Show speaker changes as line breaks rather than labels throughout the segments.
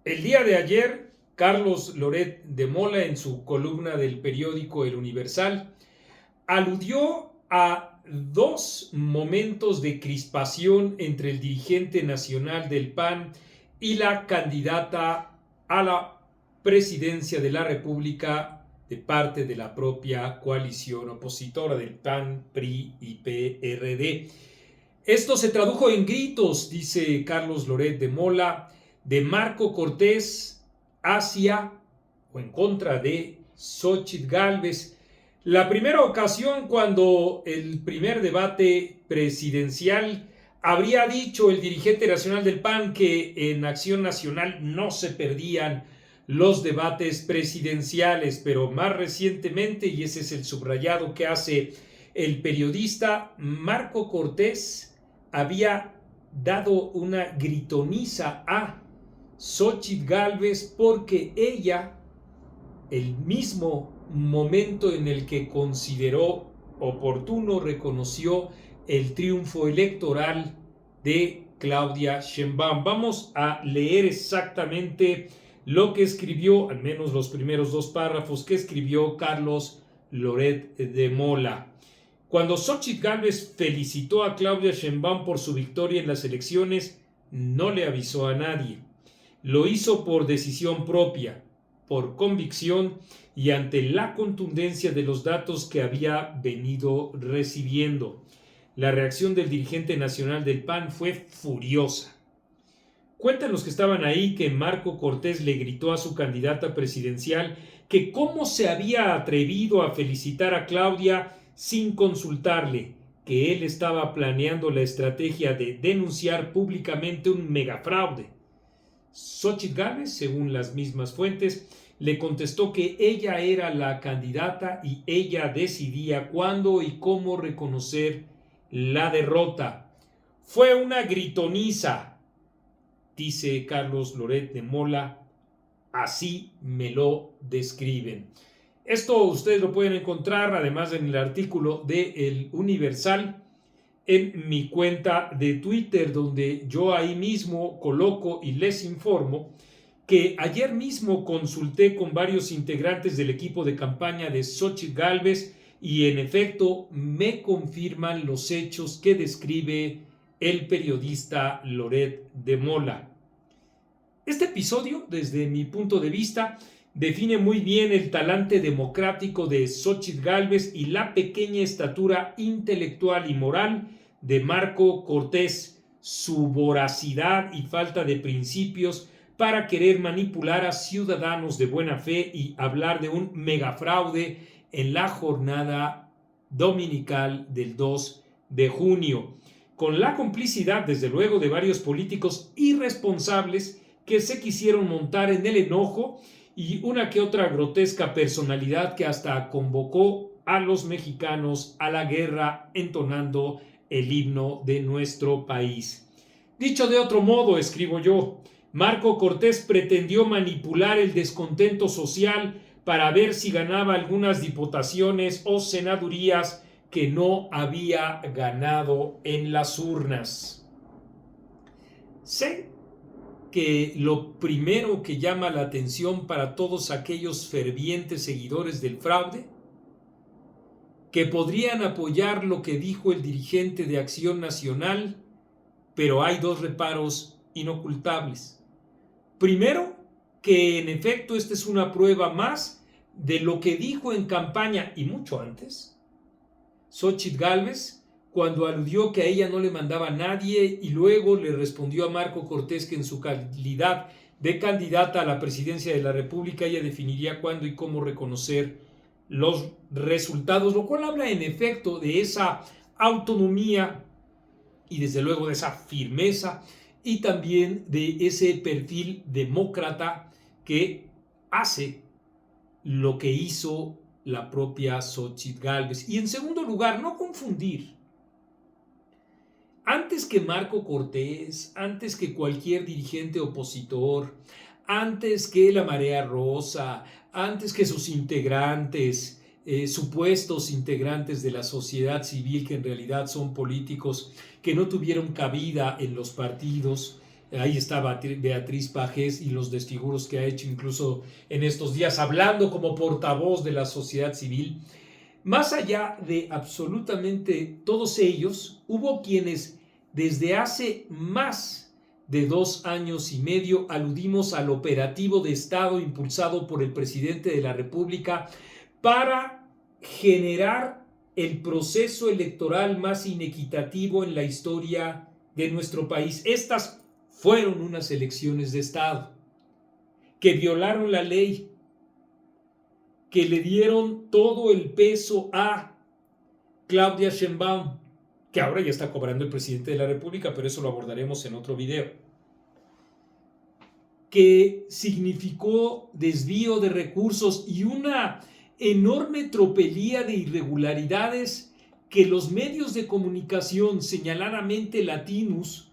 El día de ayer, Carlos Loret de Mola, en su columna del periódico El Universal, aludió a dos momentos de crispación entre el dirigente nacional del PAN y la candidata a la presidencia de la República de parte de la propia coalición opositora del PAN, PRI y PRD. Esto se tradujo en gritos, dice Carlos Loret de Mola, de Marco Cortés hacia o en contra de Xóchitl Gálvez. La primera ocasión cuando el primer debate presidencial habría dicho el dirigente nacional del PAN que en Acción Nacional no se perdían los debates presidenciales, pero más recientemente, y ese es el subrayado que hace el periodista, Marco Cortés había dado una gritoniza a Xóchitl Gálvez porque ella, el mismo momento en el que consideró oportuno, reconoció el triunfo electoral de Claudia Sheinbaum. Vamos a leer exactamente lo que escribió, al menos los primeros dos párrafos que escribió Carlos Loret de Mola. Cuando Xóchitl Gálvez felicitó a Claudia Sheinbaum por su victoria en las elecciones, no le avisó a nadie. Lo hizo por decisión propia, por convicción y ante la contundencia de los datos que había venido recibiendo. La reacción del dirigente nacional del PAN fue furiosa. Cuentan los que estaban ahí que Marco Cortés le gritó a su candidata presidencial que cómo se había atrevido a felicitar a Claudia sin consultarle, que él estaba planeando la estrategia de denunciar públicamente un megafraude. Xóchitl Gálvez, según las mismas fuentes, le contestó que ella era la candidata y ella decidía cuándo y cómo reconocer la derrota. Fue una gritoniza, dice Carlos Loret de Mola, así me lo describen. Esto ustedes lo pueden encontrar, además en el artículo de El Universal, en mi cuenta de Twitter, donde yo ahí mismo coloco y les informo que ayer mismo consulté con varios integrantes del equipo de campaña de Xóchitl Gálvez y en efecto me confirman los hechos que describe el periodista Loret de Mola. Este episodio, desde mi punto de vista, define muy bien el talante democrático de Xóchitl Gálvez y la pequeña estatura intelectual y moral de Marco Cortés, su voracidad y falta de principios para querer manipular a ciudadanos de buena fe y hablar de un megafraude en la jornada dominical del 2 de junio, con la complicidad, desde luego, de varios políticos irresponsables que se quisieron montar en el enojo y una que otra grotesca personalidad que hasta convocó a los mexicanos a la guerra entonando el himno de nuestro país. Dicho de otro modo, escribo yo, Marco Cortés pretendió manipular el descontento social para ver si ganaba algunas diputaciones o senadurías que no había ganado en las urnas. Sé que lo primero que llama la atención para todos aquellos fervientes seguidores del fraude, que podrían apoyar lo que dijo el dirigente de Acción Nacional, pero hay dos reparos inocultables. Primero, que en efecto esta es una prueba más de lo que dijo en campaña y mucho antes Xóchitl Gálvez, cuando aludió que a ella no le mandaba a nadie y luego le respondió a Marco Cortés que en su calidad de candidata a la presidencia de la República ella definiría cuándo y cómo reconocer los resultados, lo cual habla en efecto de esa autonomía y desde luego de esa firmeza y también de ese perfil demócrata que hace lo que hizo la propia Xóchitl Gálvez. Y en segundo lugar, no confundir. Antes que Marco Cortés, antes que cualquier dirigente opositor, antes que la Marea Rosa, antes que sus integrantes, supuestos integrantes de la sociedad civil que en realidad son políticos que no tuvieron cabida en los partidos, Ahí está Beatriz Pajés y los desfiguros que ha hecho incluso en estos días, hablando como portavoz de la sociedad civil. Más allá de absolutamente todos ellos, hubo quienes desde hace más de 2 años y medio aludimos al operativo de Estado impulsado por el presidente de la República para generar el proceso electoral más inequitativo en la historia de nuestro país. Estas fueron unas elecciones de Estado que violaron la ley, que le dieron todo el peso a Claudia Sheinbaum, que ahora ya está cobrando el presidente de la República, pero eso lo abordaremos en otro video, que significó desvío de recursos y una enorme tropelía de irregularidades que los medios de comunicación, señaladamente latinos,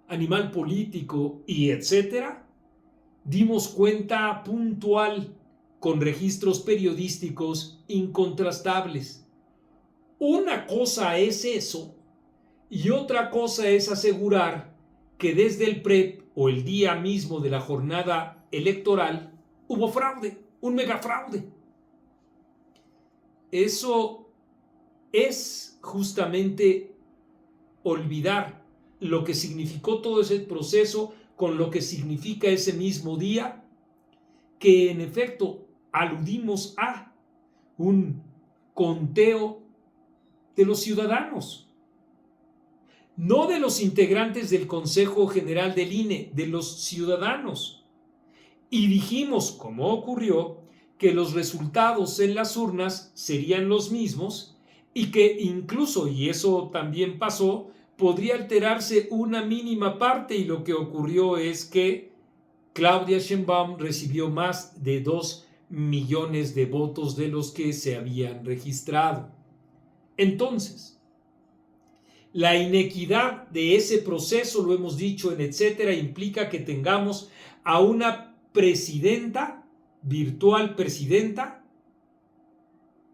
Animal Político y etcétera, dimos cuenta puntual con registros periodísticos incontrastables. Una cosa es eso y otra cosa es asegurar que desde el PREP o el día mismo de la jornada electoral hubo fraude, un megafraude. Eso es justamente olvidar lo que significó todo ese proceso con lo que significa ese mismo día, que en efecto aludimos a un conteo de los ciudadanos, no de los integrantes del Consejo General del INE, de los ciudadanos. Y dijimos, como ocurrió, que los resultados en las urnas serían los mismos y que incluso, y eso también pasó, podría alterarse una mínima parte, y lo que ocurrió es que Claudia Sheinbaum recibió más de 2 millones de votos de los que se habían registrado. Entonces, la inequidad de ese proceso, lo hemos dicho en etcétera, implica que tengamos a una presidenta, virtual presidenta,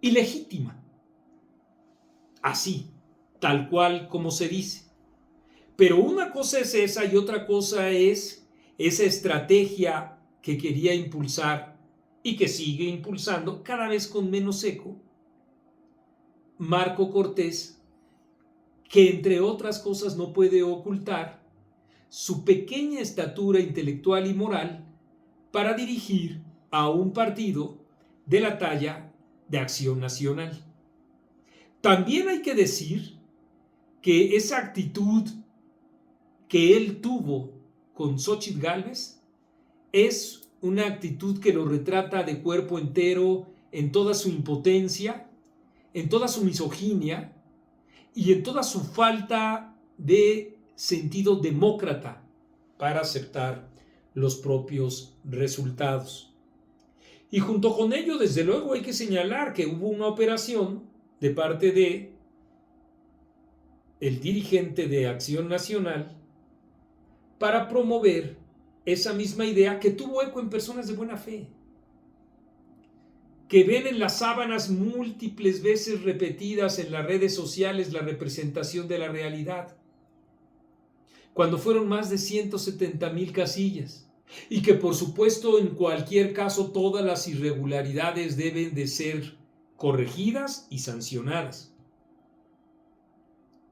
ilegítima. Así, tal cual como se dice. Pero una cosa es esa y otra cosa es esa estrategia que quería impulsar y que sigue impulsando cada vez con menos eco Marco Cortés, que entre otras cosas no puede ocultar su pequeña estatura intelectual y moral para dirigir a un partido de la talla de Acción Nacional. También hay que decir que esa actitud que él tuvo con Xóchitl Gálvez es una actitud que lo retrata de cuerpo entero en toda su impotencia, en toda su misoginia y en toda su falta de sentido demócrata para aceptar los propios resultados. Y junto con ello, desde luego, hay que señalar que hubo una operación de parte de el dirigente de Acción Nacional para promover esa misma idea que tuvo eco en personas de buena fe, que ven en las sábanas múltiples veces repetidas en las redes sociales la representación de la realidad, cuando fueron más de 170,000 casillas, y que por supuesto en cualquier caso todas las irregularidades deben de ser corregidas y sancionadas,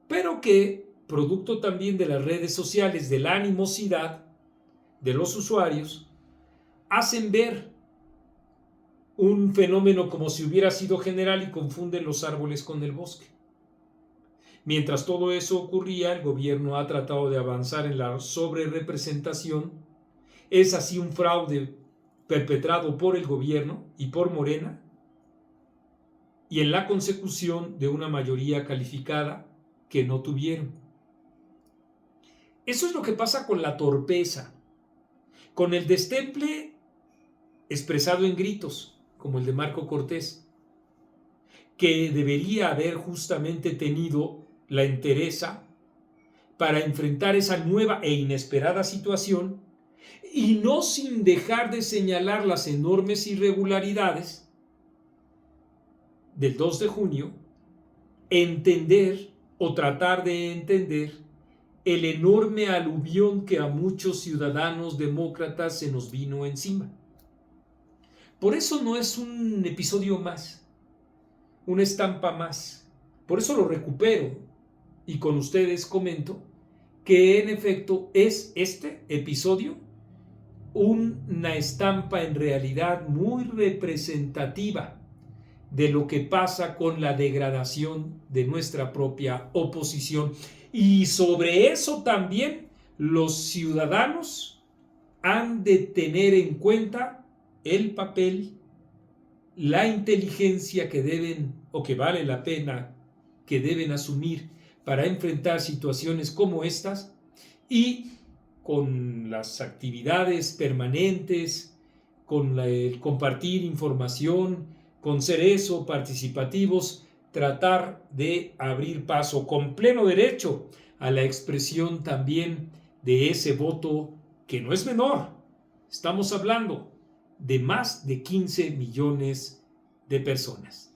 pero que, producto también de las redes sociales, de la animosidad de los usuarios, hacen ver un fenómeno como si hubiera sido general y confunden los árboles con el bosque. Mientras todo eso ocurría, el gobierno ha tratado de avanzar en la sobrerepresentación. Es así un fraude perpetrado por el gobierno y por Morena, y en la consecución de una mayoría calificada que no tuvieron. Eso es lo que pasa con la torpeza, con el destemple expresado en gritos, como el de Marco Cortés, que debería haber justamente tenido la entereza para enfrentar esa nueva e inesperada situación y no, sin dejar de señalar las enormes irregularidades del 2 de junio, entender o tratar de entender el enorme aluvión que a muchos ciudadanos demócratas se nos vino encima. Por eso no es un episodio más, una estampa más. Por eso lo recupero y con ustedes comento que en efecto es este episodio una estampa en realidad muy representativa de lo que pasa con la degradación de nuestra propia oposición. Y sobre eso también los ciudadanos han de tener en cuenta el papel, la inteligencia que deben o que vale la pena que deben asumir para enfrentar situaciones como estas y con las actividades permanentes, con el compartir información, con ser eso, participativos, tratar de abrir paso con pleno derecho a la expresión también de ese voto que no es menor. Estamos hablando de más de 15 millones de personas.